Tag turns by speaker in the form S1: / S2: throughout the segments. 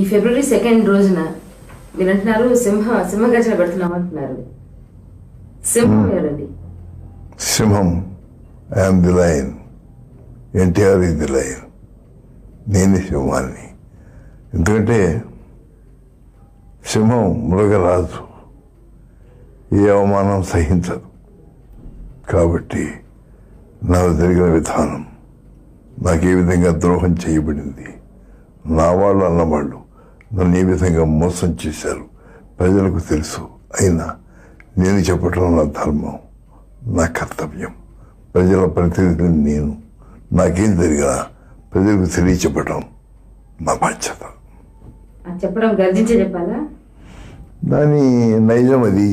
S1: ఫిబ్రవరి 2 రోజున మీరు అంటున్నారు సింహగర్జన పెడుతున్నాం అంటున్నారు. సింహం ఎవరండి?
S2: సింహం I'm the lion, NTR is the lion, నేనే సింహాన్ని. ఎందుకంటే సింహం మృగరాజు, ఏ అవమానం సహించదు. కాబట్టి నాకు జరిగిన విధానం, నాకు ఏ విధంగా ద్రోహం చేయబడింది, నా వాళ్ళు అన్నవాళ్ళు నన్ను ఏ విధంగా మోసం చేశారు ప్రజలకు తెలుసు. అయినా నేను చెప్పటం నా ధర్మం, నా కర్తవ్యం. ప్రజల ప్రతినిధిని నేను. నాకేం జరిగినా ప్రజలకు తెలియచెప్పటం నా బాధ్యత.
S1: చెప్పడం గర్జించే చెప్పాలా?
S2: దాని నైజం అది.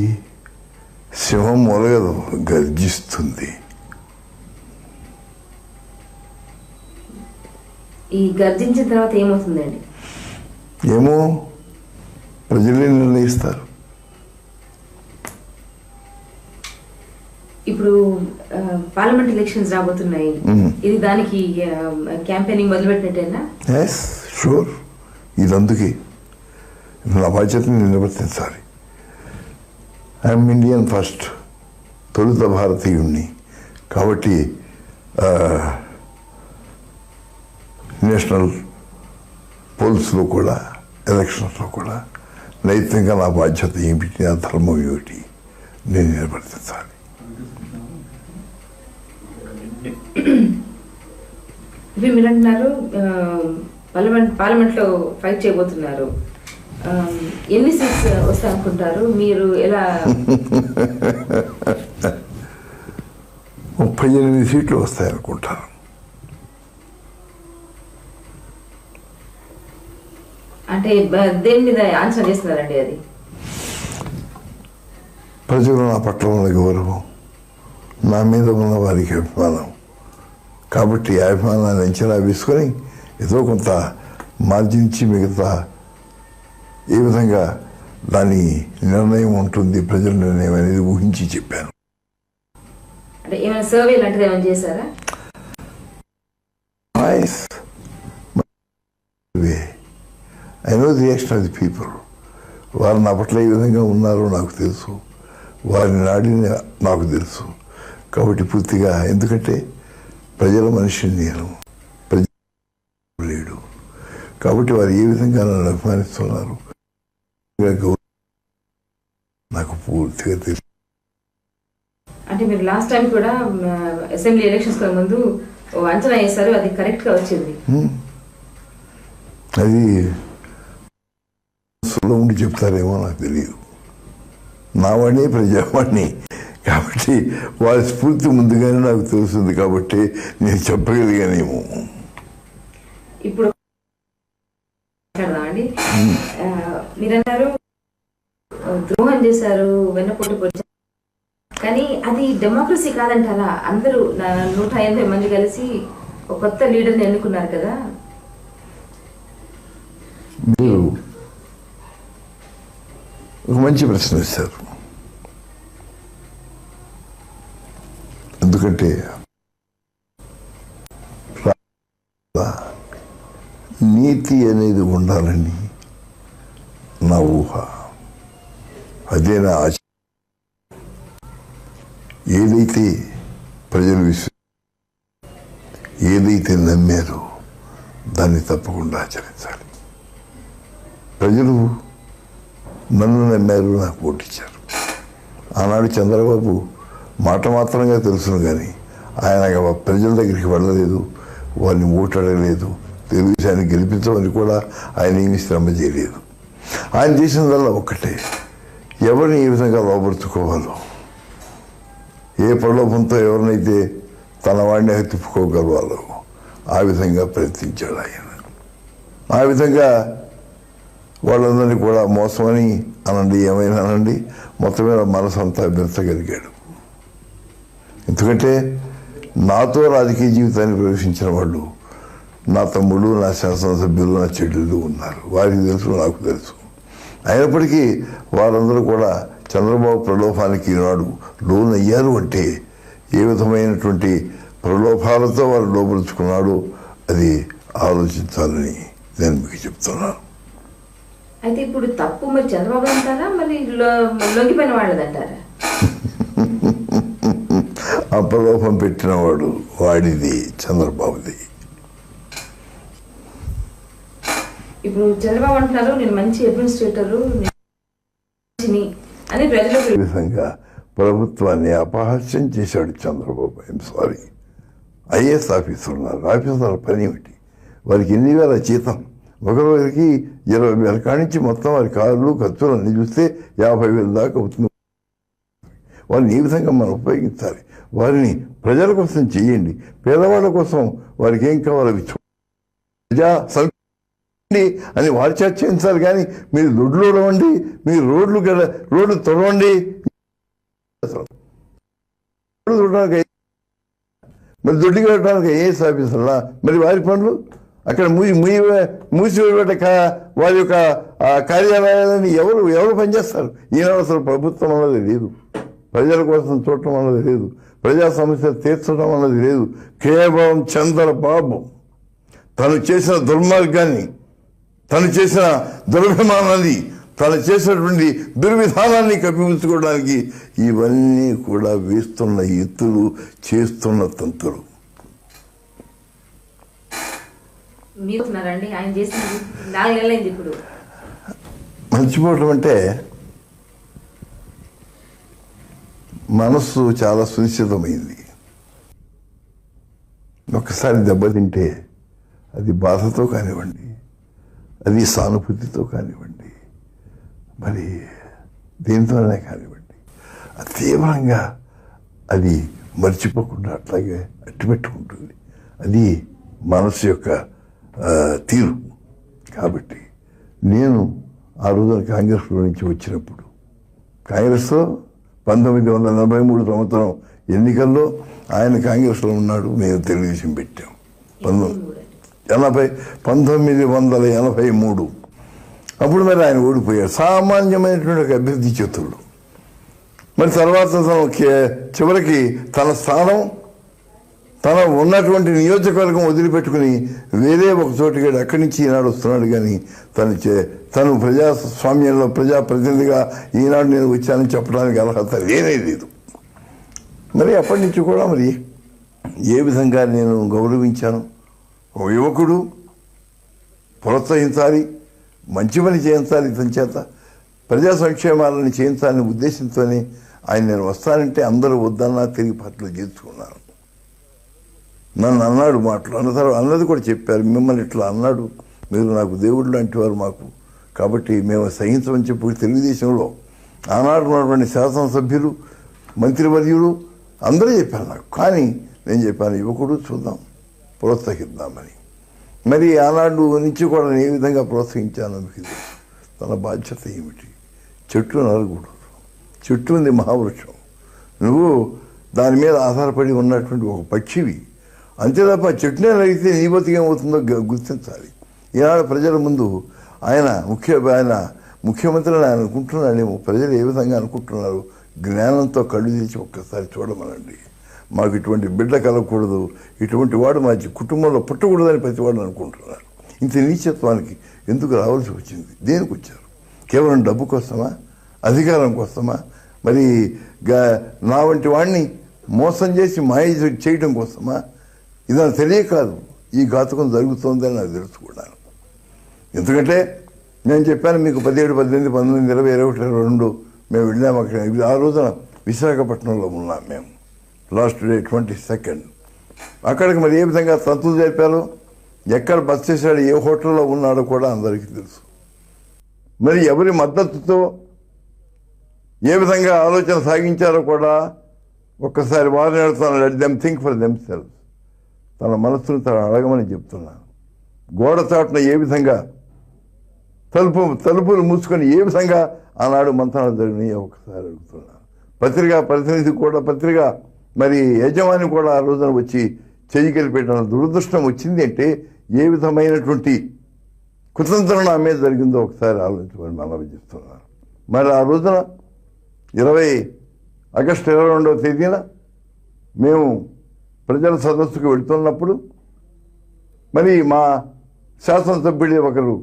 S2: సింహం మొలగదు, గర్జిస్తుంది.
S1: ఈ గర్జించిన తర్వాత ఏమవుతుందండి?
S2: ఏమో ప్రజలే నిర్ణయిస్తారు.
S1: ఇప్పుడు పార్లమెంట్ ఎలక్షన్స్ రాబోతున్నాయి. ఇది దానికి క్యాంపెయినింగ్ మొదలుపెట్టినట్టేనా?
S2: Yes, sure. ఇదందుకే నా బాధ్యతని నిర్వర్తించాలి. ఐఎమ్ ఇండియన్ ఫస్ట్, తొలుత భారతీయుణ్ణి. కాబట్టి నేషనల్ పోల్స్లో కూడా, ఎలక్షన్స్లో కూడా నైతికంగా నా బాధ్యత ఏమిటి, నా ధర్మం ఏమిటి నేను నిర్వర్తించాలి.
S1: మీరు అంటున్నారు పార్లమెంట్లో ఫైట్ చేయబోతున్నారు. ఎన్ని సీట్స్ వస్తాయి అనుకుంటారు? మీరు ఎలా?
S2: 38 సీట్లు వస్తాయనుకుంటాను.
S1: అంటే దేని మీద ఆన్సర్ చేస్తున్నారండి? అది
S2: ప్రజలు నా పట్ల ఉన్న గౌరవం, నా మీద ఉన్న వారికి అభిమానం. కాబట్టి ఆ అభిమానాన్ని అంచనా వేసుకొని ఏదో కొంత మార్జించి మిగతా ఏ విధంగా దాని నిర్ణయం ఉంటుంది, ప్రజల నిర్ణయం అనేది ఊహించి చెప్పాను.
S1: అంటే ఏమైనా సర్వే లాంటిది ఏమైనా చేశారా?
S2: I know the reaction of the people. వారు నా పట్ల ఏ విధంగా ఉన్నారో నాకు తెలుసు, వారి నాడిని నాకు తెలుసు. కాబట్టి పూర్తిగా, ఎందుకంటే ప్రజల మనిషిని నేను, ప్రజలు లేడు. కాబట్టి వారు ఏ విధంగా నన్ను అభిమానిస్తున్నారు నాకు పూర్తిగా తెలుసు.
S1: అంటే మీరు లాస్ట్ టైం కూడా అసెంబ్లీ ఎలక్షన్స్ ముందు అంచనా వేశారు, అది కరెక్ట్ గా వచ్చింది.
S2: అది ఉండి చెప్తారేమో నాకు తెలియదు. నా వాడిని, ప్రజావాడిని. కాబట్టి వారి స్ఫూర్తి ముందుగానే నాకు తెలుస్తుంది. కాబట్టి నేను చెప్పగలిగానేమో.
S1: ఇప్పుడు మాట్లాడదామండి. మీరన్నారు ద్రోహం చేశారు, వెన్నపోటు పొడిచారు, కానీ అది డెమోక్రసీ కాదంటారా? అందరూ 180 మంది కలిసి ఒక కొత్త లీడర్ని ఎన్నుకున్నారు కదా.
S2: మీరు ఒక మంచి ప్రశ్న వేశారు. ఎందుకంటే నీతి అనేది ఉండాలని నా ఊహ, అదే నా ఆశ. ఏదైతే ప్రజలు ఏదైతే నమ్మారో దాన్ని తప్పకుండా ఆచరించాలి. ప్రజలు నన్ను నమ్మారు, నాకు ఓటిచ్చారు. ఆనాడు చంద్రబాబు మాట మాత్రంగా తెలుసును, కానీ ఆయన ప్రజల దగ్గరికి వెళ్ళలేదు, వారిని ఓటాడలేదు, తెలుగుదేశాన్ని గెలిపించమని కూడా ఆయన ఏమీ శ్రమ చేయలేదు. ఆయన చేసినదల్లా ఒక్కటే, ఎవరిని ఏ విధంగా లోపరుచుకోవాలో, ఏ ప్రలోభంతో ఎవరినైతే తన వాడిని తిప్పుకోగలవాలో ఆ విధంగా ప్రయత్నించాడు ఆయన. ఆ విధంగా వాళ్ళందరినీ కూడా మోసమని అనండి, ఏమైనా అనండి, మొత్తం మీద మనసంతా పెంచగలిగాడు. ఎందుకంటే నాతో రాజకీయ జీవితాన్ని ప్రవేశించిన వాళ్ళు నా తమ్ముడు, నా శాసనసభ్యులు, నా చెల్లెలు ఉన్నారు. వారికి తెలుసు, నాకు తెలుసు. అయినప్పటికీ వారందరూ కూడా చంద్రబాబు ప్రలోభానికి ఈనాడు లోనయ్యారు. అంటే ఏ విధమైనటువంటి ప్రలోభాలతో వారు లోపరుచుకున్నాడో అది ఆలోచించాలని నేను మీకు చెప్తున్నాను.
S1: అయితే ఇప్పుడు తప్పు మరి చంద్రబాబు అంటారా, మరి లొంగిపోయిన వాళ్ళదంటారా?
S2: అపలోపం పెట్టినవాడు వాడిది, చంద్రబాబుది.
S1: ఇప్పుడు చంద్రబాబు అంటున్నారు నేను మంచి అడ్మినిస్ట్రేటరు అని ప్రజలకు.
S2: విధంగా ప్రభుత్వాన్ని అపహాస్యం చేశాడు Chandrababu. I'm sorry. IAS officer ఉన్నారు, ఆఫీసర్ల పని ఏమిటి? వారికి ఎన్ని వేల జీతం, ఒకరికి 20,000 కానించి మొత్తం వారి కార్లు ఖర్చులు అన్ని చూస్తే 50,000 దాకా అవుతుంది. వారిని ఈ విధంగా మనం ఉపయోగించాలి. వారిని ప్రజల కోసం చేయండి, పేదవాళ్ళ కోసం వారికి ఏం కావాలో ప్రజా అని వారి చర్చించాలి. కానీ మీరు దొడ్లు ఉడవండి, మీరు రోడ్లు తొడవండి, మరి దొడ్డికి వెళ్ళడానికి ఐఏఎస్ ఆఫీసర్లా మరి వారి పనులు అక్కడ మూసివేయబడ్డ వారి యొక్క కార్యాలయాలని ఎవరు పనిచేస్తారు? ఈనాడు అసలు ప్రభుత్వం అన్నది లేదు, ప్రజల కోసం చూడటం అన్నది లేదు, ప్రజా సమస్యలు తీర్చడం అన్నది లేదు. కేవలం చంద్రబాబు తను చేసిన దుర్మార్గాన్ని, తను చేసిన దురభిమానాన్ని, తను చేసినటువంటి దుర్విధానాన్ని కప్పిపుచ్చుకోవడానికి ఇవన్నీ కూడా వేస్తున్న ఎత్తులు, చేస్తున్న తంతులు.
S1: ఆయన చేసింది 4 నెలలైంది. ఇప్పుడు
S2: మర్చిపోవటం అంటే మనస్సు చాలా సునిశ్చితమైంది. ఒక్కసారి దెబ్బతింటే అది బాధతో కానివ్వండి, అది సానుభూతితో కానివ్వండి, మరి దేనితోనే కానివ్వండి, తీవ్రంగా అది మర్చిపోకుండా అట్లాగే అట్టిపెట్టుకుంటుంది. అది మనసు యొక్క తీరు. కాబట్టి నేను ఆ రోజున కాంగ్రెస్లో నుంచి వచ్చినప్పుడు, కాంగ్రెస్లో 1943 సంవత్సరం ఎన్నికల్లో ఆయన కాంగ్రెస్లో ఉన్నాడు, మేము తెలుగుదేశం పెట్టాం. 1983 అప్పుడు మరి ఆయన ఓడిపోయాడు. సామాన్యమైనటువంటి ఒక అభ్యర్థి చేతుడు. మరి తర్వాత చివరికి తన స్థానం, తన ఉన్నటువంటి నియోజకవర్గం వదిలిపెట్టుకుని వేరే ఒక చోటుకి అక్కడి నుంచి ఈనాడు వస్తున్నాడు. కానీ తను ప్రజాస్వామ్యంలో ప్రజాప్రతినిధిగా ఈనాడు నేను వచ్చానని చెప్పడానికి అర్హత లేనే లేదు. మరి అప్పటి నుంచి కూడా మరి ఏ విధంగా నేను గౌరవించాను. ఒక యువకుడు ప్రోత్సహించాలి, మంచి పని చేయించాలి, ఇతని చేత ప్రజా సంక్షేమాలను చేయించాలనే ఉద్దేశంతోనే ఆయన నేను వస్తానంటే అందరూ వద్దన్నా తిరిగి పార్టీలో చేర్చుకున్నాను. నన్ను అన్నాడు మాటలు అన్నది కూడా చెప్పారు, మిమ్మల్ని ఇట్లా అన్నాడు, మీరు నాకు దేవుడు లాంటి వారు మాకు, కాబట్టి మేము సహించమని చెప్పి తెలుగుదేశంలో ఆనాడు ఉన్నటువంటి శాసనసభ్యులు, మంత్రివర్యులు అందరూ చెప్పారు నాకు. కానీ నేను చెప్పాను, యువకుడు చూద్దాం, ప్రోత్సహిద్దామని. మరి ఆనాడు నుంచి కూడా నేను ఏ విధంగా ప్రోత్సహించాను మీకు తన బాధ్యత ఏమిటి? చెట్లు నరకూడదు, చెట్టు ఉంది మహావృక్షం, నువ్వు దాని మీద ఆధారపడి ఉన్నటువంటి ఒక పక్షివి, అంతే తప్ప చెట్టునే నరిగితే నీ బతికేమవుతుందో గుర్తించాలి. ఈనాడు ప్రజల ముందు ఆయన ముఖ్యమంత్రి అని ఆయన అనుకుంటున్నాడేమో, ప్రజలు ఏ విధంగా అనుకుంటున్నారు? జ్ఞానంతో కళ్ళు తెచ్చి ఒక్కసారి చూడమనండి. మాకు ఇటువంటి బిడ్డ కలగకూడదు, ఇటువంటి వాడు మా కుటుంబంలో పుట్టకూడదని ప్రతివాడు అనుకుంటున్నారు. ఇంత నీచత్వానికి ఎందుకు రావాల్సి వచ్చింది? దేనికి వచ్చారు? కేవలం డబ్బు కోసమా, అధికారం కోసమా, మరి నా వంటి వాడిని మోసం చేసి మాయ చేయడం కోసమా? ఇదని తెలియకాదు ఈ ఘాతుకం జరుగుతోందని నాకు తెలుసుకున్నాను. ఎందుకంటే నేను చెప్పాను మీకు 17, 18, 19, 20, 21, 22 మేము వెళ్ళాము అక్కడ. ఆ రోజున విశాఖపట్నంలో ఉన్నాం మేము. Last day 22nd. అక్కడికి మరి ఏ విధంగా తంతులు జరిపారో, ఎక్కడ బస్ చేశాడు, ఏ హోటల్లో ఉన్నాడో కూడా అందరికీ తెలుసు. మరి ఎవరి మద్దతుతో ఏ విధంగా ఆలోచన సాగించారో కూడా ఒక్కసారి వారిని అడుగుతాను. Let them think for them selves. తన మనస్సును తను అడగమని చెప్తున్నాను. గోడ చాటున ఏ విధంగా తలుపులు మూసుకొని ఏ విధంగా ఆనాడు మంత్రాలు జరిగినాయో ఒకసారి అడుగుతున్నాను. పత్రికా ప్రతినిధి కూడా, పత్రికా మరి యజమాని కూడా ఆ రోజున వచ్చి చెయ్యి కలిపెట్టిన దురదృష్టం వచ్చింది అంటే ఏ విధమైనటువంటి కుతంత్రం నా మీద జరిగిందో ఒకసారి ఆలోచించుకొని మనవి చేస్తున్నాను. మరి ఆ రోజున ఆగస్టు 22వ తేదీన మేము ప్రజల సదస్సుకు వెళుతున్నప్పుడు మరి మా శాసనసభ్యుడే ఒకరు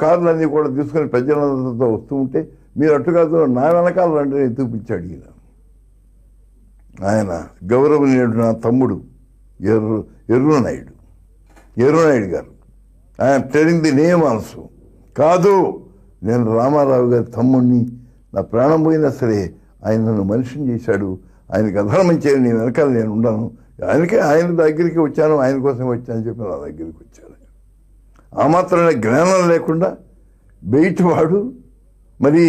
S2: కార్లన్నీ కూడా తీసుకొని ప్రజలందరితో వస్తూ ఉంటే మీరు అటు కాదు నా వెనకాల రండి ఎత్తుపిచ్చాడు ఈయన. ఆయన గౌరవనీయుడు నా తమ్ముడు ఎర్రునాయుడు గారు. ఆయన టెలింగ్ ది నేమ్ ఆల్సో. కాదు, నేను రామారావు గారి తమ్ముడిని, నా ప్రాణం పోయినా సరే ఆయన నన్ను మనిషిని చేశాడు, ఆయనకి అధర్మం చేయని నీ వెనకాల నేను ఉన్నాను, ఆయన దగ్గరికి వచ్చాను, ఆయన కోసం వచ్చానని చెప్పి నా దగ్గరికి వచ్చాడు. ఆ మాత్రమే జ్ఞానం లేకుండా బయటవాడు మరి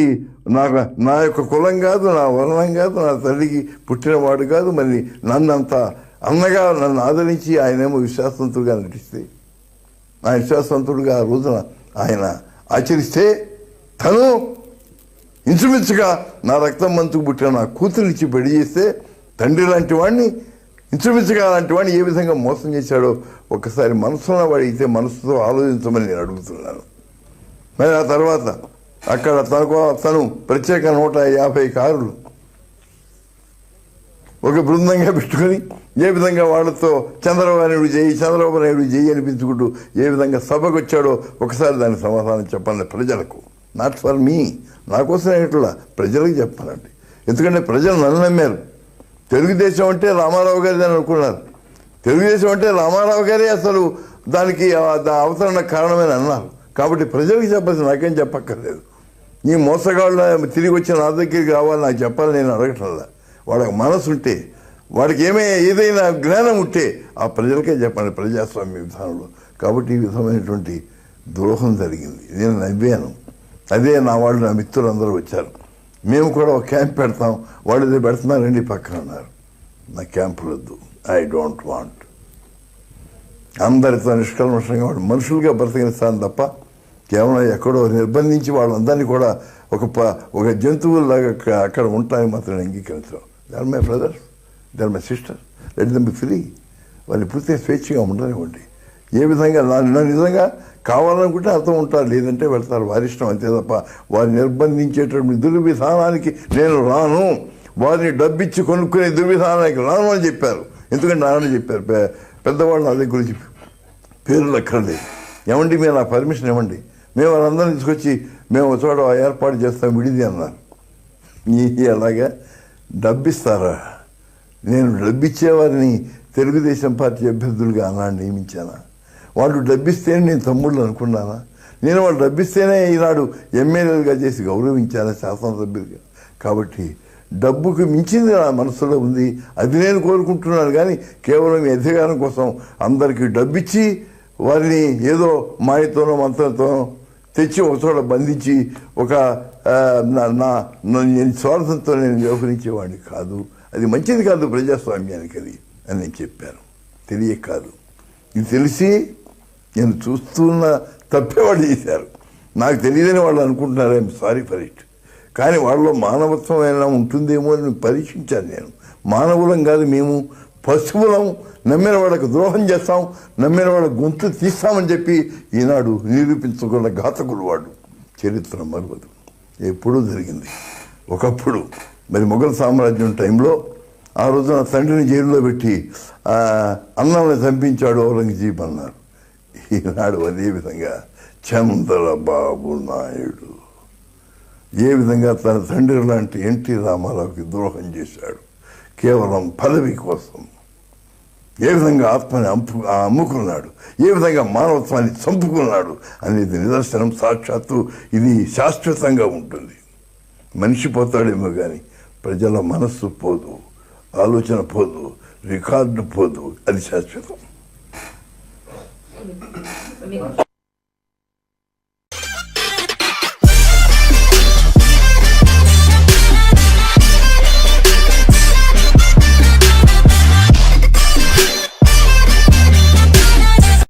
S2: నా యొక్క కులం కాదు, నా వర్ణం కాదు, నా తల్లికి పుట్టినవాడు కాదు, మరి నన్నంత అన్నగా నన్ను ఆదరించి ఆయనేమో విశ్వాసవంతుడుగా నటిస్తే, ఆ విశ్వాసవంతుడుగా ఆ రోజున ఆయన ఆచరిస్తే తను ఇంచుమించుగా నా రక్తం మంచుకు పుట్టిన నా కూతురిచ్చి పెళ్లి చేస్తే తండ్రి లాంటి వాడిని ఇంచుమించుగా అలాంటి వాడిని ఏ విధంగా మోసం చేశాడో ఒక్కసారి మనసున్న వాడితే మనసుతో ఆలోచించమని నేను అడుగుతున్నాను. మరి ఆ తర్వాత అక్కడ తను ప్రత్యేక 150 కారులు ఒక బృందంగా పెట్టుకొని ఏ విధంగా వాళ్ళతో చంద్రబాబు నాయుడు జై అనిపించుకుంటూ ఏ విధంగా సభకు వచ్చాడో ఒకసారి దానికి సమాధానం చెప్పాలి ప్రజలకు. నాట్ ఫర్ మీ, నా కోసం ఇట్లా ప్రజలకు చెప్పాలండి. ఎందుకంటే ప్రజలు నన్ను నమ్మారు. తెలుగుదేశం అంటే రామారావు గారి అని అనుకున్నారు. తెలుగుదేశం అంటే రామారావు గారే అసలు దానికి అవతరణ కారణమని అన్నారు. కాబట్టి ప్రజలకు చెప్పాల్సి నాకేం చెప్పక్కర్లేదు. ఈ మోసగాళ్ళ తిరిగి వచ్చి నా దగ్గరికి రావాలి నాకు చెప్పాలని నేను అడగటంలా. వాళ్ళకి మనసు ఉంటే, వాడికి ఏదైనా జ్ఞానం ఉంటే ఆ ప్రజలకే చెప్పండి ప్రజాస్వామ్య విధానంలో. కాబట్టి ఈ విధమైనటువంటి ద్రోహం జరిగింది. నేను నవ్వాను. అదే నా వాళ్ళు, నా మిత్రులు అందరూ వచ్చారు. మేము కూడా ఒక క్యాంప్ పెడతాం, వాళ్ళు ఇది పెడుతున్నారండి పక్కన అన్నారు. నా క్యాంపులు వద్దు, ఐ డోంట్ వాంట్. అందరితో నిష్కల్మషంగా వాళ్ళు మనుషులుగా బ్రతకనిస్తాను తప్ప కేవలం ఎక్కడో నిర్బంధించి వాళ్ళందరినీ కూడా ఒక జంతువులాగా అక్కడ ఉంటాయని మాత్రం అంగీకరించడం. They are my brothers, they are my sisters, let them be free. వాళ్ళు పూర్తిగా స్వేచ్ఛగా ఉండనివ్వండి. ఏ విధంగా నన్ను నిజంగా కావాలనుకుంటే అర్థం ఉంటారు, లేదంటే వెళ్తారు, వారి ఇష్టం అంతే తప్ప వారిని నిర్బంధించేటటువంటి దుర్విధానానికి నేను రాను, వారిని డబ్బిచ్చి కొనుక్కునే దుర్విధానానికి రాను అని చెప్పారు. ఎందుకంటే నాన్న చెప్పారు, పెద్దవాళ్ళు నా దగ్గర గురించి పేర్లు అక్కర్లేదు, ఏమండి మీరు నా పర్మిషన్ ఇవ్వండి, మేము వాళ్ళందరినీ తీసుకొచ్చి మేము చోట ఏర్పాటు చేస్తాం విడిది అన్నారు. అలాగా డబ్బిస్తారా? నేను డబ్బిచ్చేవారిని తెలుగుదేశం పార్టీ అభ్యర్థులుగా అన్నాడు నియమించానా? వాళ్ళు డబ్బిస్తేనే నేను తమ్ముళ్ళు అనుకున్నానా? నేను వాళ్ళు డబ్బిస్తేనే ఈనాడు ఎమ్మెల్యేలుగా చేసి గౌరవించాను, శాసనసభ్యులుగా. కాబట్టి డబ్బుకు మించింది నా మనసులో ఉంది, అది నేను కోరుకుంటున్నాను. కానీ కేవలం ఈ అధికారం కోసం అందరికీ డబ్బిచ్చి వారిని ఏదో మాయతోనో మంత్రంతోనో తెచ్చి ఒక చోట బంధించి ఒక స్వార్థంతో నేను వ్యవహరించేవాడిని కాదు. అది మంచిది కాదు ప్రజాస్వామ్యానికి అది అని నేను చెప్పాను. తెలియక కాదు, ఇది తెలిసి నేను చూస్తున్న తప్పే వాళ్ళు చేశారు. నాకు తెలియదని వాళ్ళు అనుకుంటున్నారు, ఐఎమ్ సారీ ఫర్ ఇట్. కానీ వాళ్ళలో మానవత్వం అయినా ఉంటుందేమో అని పరీక్షించాను నేను. మానవులం కాదు మేము, పశువులం. నమ్మిన వాళ్ళకు ద్రోహం చేస్తాం, నమ్మిన వాళ్ళ గొంతు తీస్తామని చెప్పి ఈనాడు నిరూపించుకున్న ఘాతకుడు వాడు. చరిత్ర మరవదు, ఎప్పుడూ జరిగింది. ఒకప్పుడు మరి మొఘల్ సామ్రాజ్యం టైంలో ఆ రోజున తండ్రిని జైల్లో పెట్టి అన్నాన్ని చంపించాడు ఔరంగజీబ్ అన్నారు. ఈనాడు అదేవిధంగా చంద్రబాబు నాయుడు ఏ విధంగా తన తండ్రి లాంటి ఎన్టీ రామారావుకి ద్రోహం చేశాడు కేవలం పదవి కోసం, ఏ విధంగా ఆత్మని అమ్ముకున్నాడు, ఏ విధంగా మానవత్వాన్ని చంపుకున్నాడు అనేది నిదర్శనం. సాక్షాత్తు ఇది శాశ్వతంగా ఉంటుంది. మనిషి పోతాడేమో కానీ ప్రజల మనస్సు పోదు, ఆలోచన పోదు, రికార్డు పోదు, అది శాశ్వతం.